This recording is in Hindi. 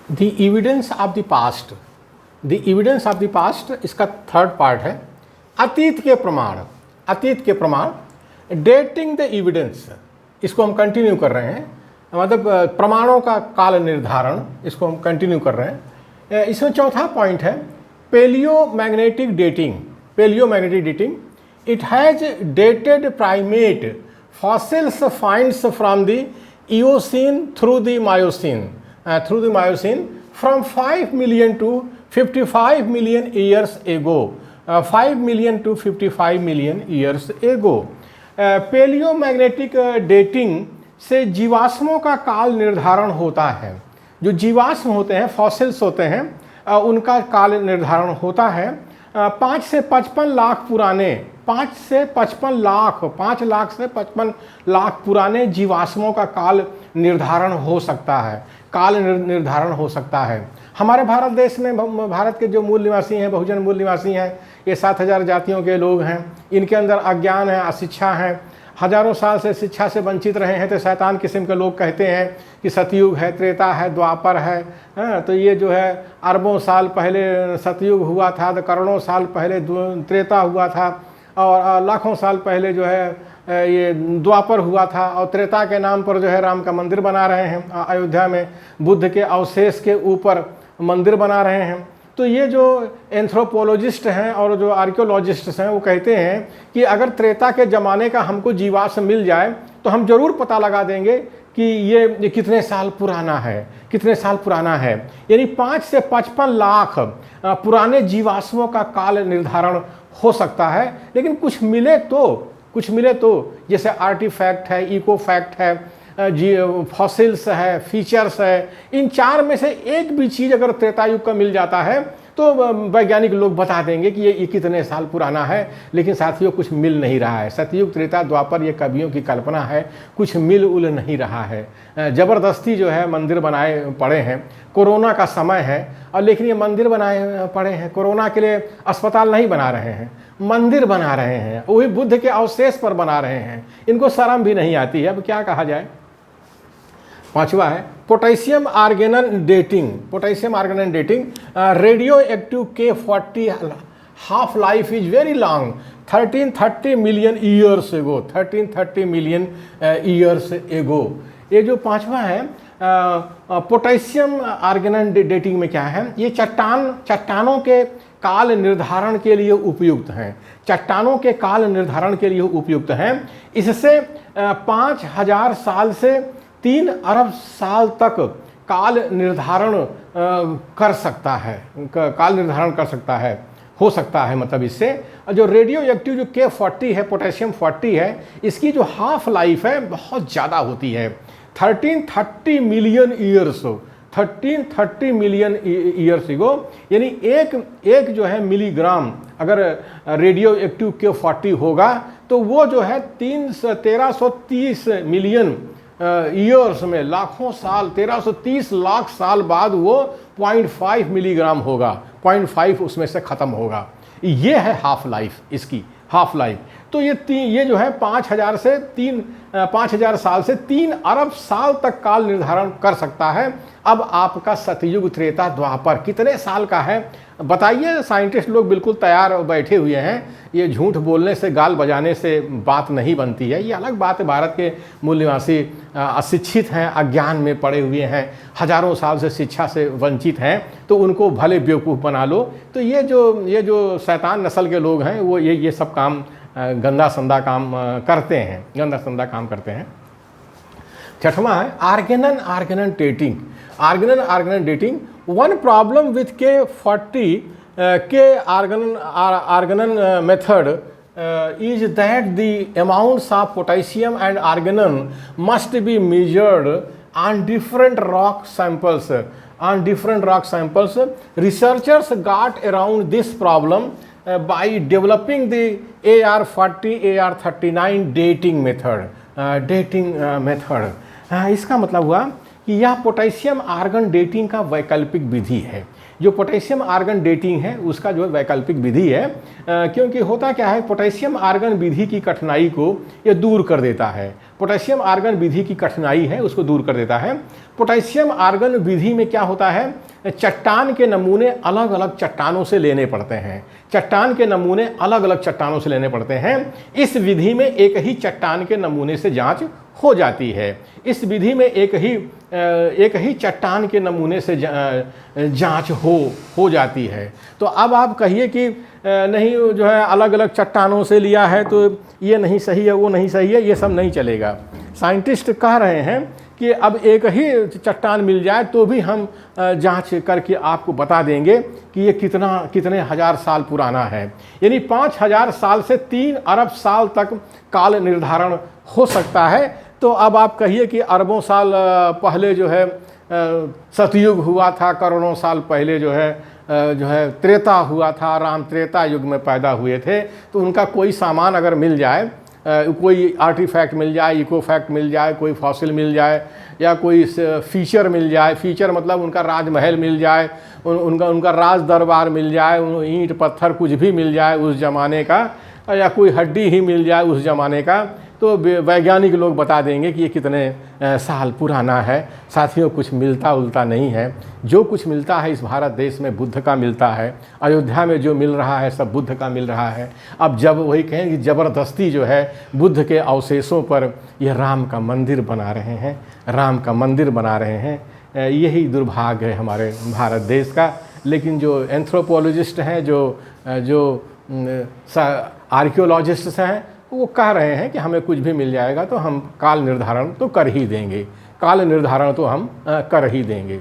The evidence of the past, the evidence of the past इसका थर्ड पार्ट है। अतीत के प्रमाण, अतीत के प्रमाण, डेटिंग द एविडेंस, इसको हम कंटिन्यू कर रहे हैं, मतलब प्रमाणों का काल निर्धारण, इसको हम कंटिन्यू कर रहे हैं। इसमें चौथा पॉइंट है paleomagnetic dating. Paleomagnetic dating, it has dated primate fossils finds from the Eocene through the Miocene from 5 million to 55 million years ago, 5 million to 55 million years ago। पैलियोमैग्नेटिक dating से जीवाश्मों का काल निर्धारण होता है। जो जीवाश्म होते हैं, फॉसिल्स होते हैं, उनका काल निर्धारण होता है। 5 से 55 लाख पुराने, 5 से 55 लाख, 5 लाख से 55 लाख पुराने जीवाश्मों का काल निर्धारण हो सकता है, काल निर्धारण हो सकता है। हमारे भारत देश में, भारत के जो मूल निवासी हैं, बहुजन मूल निवासी हैं, ये 7,000 जातियों के लोग हैं। इनके अंदर अज्ञान है, अशिक्षा है, हजारों साल से शिक्षा से वंचित रहे हैं। तो शैतान किस्म के लोग कहते हैं कि सतयुग है, त्रेता है, द्वापर है। तो ये जो है अरबों साल पहले सतयुग हुआ था, तो करोड़ों साल पहले त्रेता हुआ था, और लाखों साल पहले जो है ये द्वापर हुआ था। और त्रेता के नाम पर जो है राम का मंदिर बना रहे हैं अयोध्या में, बुद्ध के अवशेष के ऊपर मंदिर बना रहे हैं। तो ये जो एंथ्रोपोलॉजिस्ट हैं और जो आर्कियोलॉजिस्ट हैं, वो कहते हैं कि अगर त्रेता के ज़माने का हमको जीवाश्म मिल जाए तो हम ज़रूर पता लगा देंगे कि ये कितने साल पुराना है, कितने साल पुराना है। यानी 5 से 55 लाख पुराने जीवाश्मों का काल निर्धारण हो सकता है। लेकिन कुछ मिले तो जैसे आर्टिफैक्ट है, इको फैक्ट है, फॉसिल्स है, फीचर्स है, इन 4 में से एक भी चीज़ अगर त्रेतायुग का मिल जाता है तो वैज्ञानिक लोग बता देंगे कि ये कितने साल पुराना है। लेकिन साथियों कुछ मिल नहीं रहा है। सतयुग, त्रेता, द्वापर ये कवियों की कल्पना है, कुछ मिल उल नहीं रहा है। ज़बरदस्ती जो है मंदिर बनाए पड़े हैं। कोरोना का समय है और लेकिन ये मंदिर बनाए पड़े हैं। कोरोना के लिए अस्पताल नहीं बना रहे हैं, मंदिर बना रहे हैं, वही बुद्ध के अवशेष पर बना रहे हैं। इनको शर्म भी नहीं आती है। अब क्या कहा जाए। 5वां है potassium argon dating. Potassium argon dating, radioactive K40 half life is very long, 1330 million years ago, 1330 million years एगो। ये जो 5वां है पोटेशियम आर्गेनन डेटिंग में क्या है, ये चट्टानों के काल निर्धारण के लिए उपयुक्त हैं। चट्टानों के काल निर्धारण के लिए उपयुक्त हैं। इससे 5000 साल से 3 अरब साल तक काल निर्धारण कर सकता है, काल निर्धारण कर सकता है, हो सकता है। मतलब इससे जो रेडियो एक्टिव जो K40 है, पोटेशियम 40 है, इसकी जो हाफ लाइफ है बहुत ज़्यादा होती है, 1330 मिलियन ईयर्स, 1330 मिलियन ईयर्स एगो। यानी एक जो है मिलीग्राम अगर रेडियो एक्टिव K40 होगा तो वो जो है 1330 मिलियन ईयर्स में, लाखों साल, 1330 लाख साल बाद वो 0.5 मिलीग्राम होगा, 0.5 उसमें से ख़त्म होगा। ये है हाफ लाइफ, इसकी हाफ लाइफ। तो ये जो है 5000 साल से 3 अरब साल तक काल निर्धारण कर सकता है। अब आपका सतयुग, त्रेता, द्वापर कितने साल का है बताइए। साइंटिस्ट लोग बिल्कुल तैयार बैठे हुए हैं। ये झूठ बोलने से, गाल बजाने से बात नहीं बनती है। ये अलग बात है, भारत के मूल निवासी अशिक्षित हैं, अज्ञान में पड़े हुए हैं, हजारों साल से शिक्षा से वंचित हैं, तो उनको भले बेवकूफ़ बना लो। तो ये जो शैतान नस्ल के लोग हैं वो ये सब काम गंदा संदा काम करते हैं, गंदा संदा काम करते हैं। 6वां है argon dating. Argon dating, one problem with K40 argonon method is that the amounts of potassium and argonon must be measured on different rock samples. Researchers got around this problem by developing the AR40 AR39 dating method। इसका मतलब हुआ कि यह पोटेशियम आर्गन डेटिंग का वैकल्पिक विधि है। जो पोटेशियम आर्गन डेटिंग है उसका जो वैकल्पिक विधि है, क्योंकि होता क्या है, पोटेशियम आर्गन विधि की कठिनाई को ये दूर कर देता है। पोटेशियम आर्गन विधि की कठिनाई है उसको दूर कर देता है। पोटेशियम आर्गन विधि में क्या होता है, चट्टान के नमूने अलग अलग चट्टानों से लेने पड़ते हैं। चट्टान के नमूने अलग अलग चट्टानों से लेने पड़ते हैं। इस विधि में एक ही चट्टान के नमूने से जांच हो जाती है। इस विधि में एक ही चट्टान के नमूने से जांच हो जाती है। तो अब आप कहिए कि नहीं जो है अलग अलग चट्टानों से लिया है तो ये नहीं सही है, वो नहीं सही है, ये सब नहीं चलेगा। साइंटिस्ट कह रहे हैं कि अब एक ही चट्टान मिल जाए तो भी हम जांच करके आपको बता देंगे कि ये कितने हजार साल पुराना है। यानी 5000 साल से 3 अरब साल तक काल निर्धारण हो सकता है। तो अब आप कहिए कि अरबों साल पहले जो है सतयुग हुआ था, करोड़ों साल पहले जो है त्रेता हुआ था, राम त्रेता युग में पैदा हुए थे। तो उनका कोई सामान अगर मिल जाए, कोई आर्टिफैक्ट मिल जाए, इको फैक्ट मिल जाए, कोई फॉसिल मिल जाए, या कोई फीचर मिल जाए, फीचर मतलब उनका राजमहल मिल जाए, उनका राज दरबार मिल जाए, ईंट पत्थर कुछ भी मिल जाए उस ज़माने का, या कोई हड्डी ही मिल जाए उस ज़माने का, तो वैज्ञानिक लोग बता देंगे कि ये कितने साल पुराना है। साथियों, कुछ मिलता उलता नहीं है। जो कुछ मिलता है इस भारत देश में बुद्ध का मिलता है। अयोध्या में जो मिल रहा है सब बुद्ध का मिल रहा है। अब जब वही कहें कि ज़बरदस्ती जो है बुद्ध के अवशेषों पर यह राम का मंदिर बना रहे हैं, राम का मंदिर बना रहे हैं, यही दुर्भाग्य है हमारे भारत देश का। लेकिन जो एंथ्रोपोलॉजिस्ट हैं, जो आर्कियोलॉजिस्ट्स हैं, वो कह रहे हैं कि हमें कुछ भी मिल जाएगा तो हम काल निर्धारण तो कर ही देंगे, काल निर्धारण तो हम कर ही देंगे।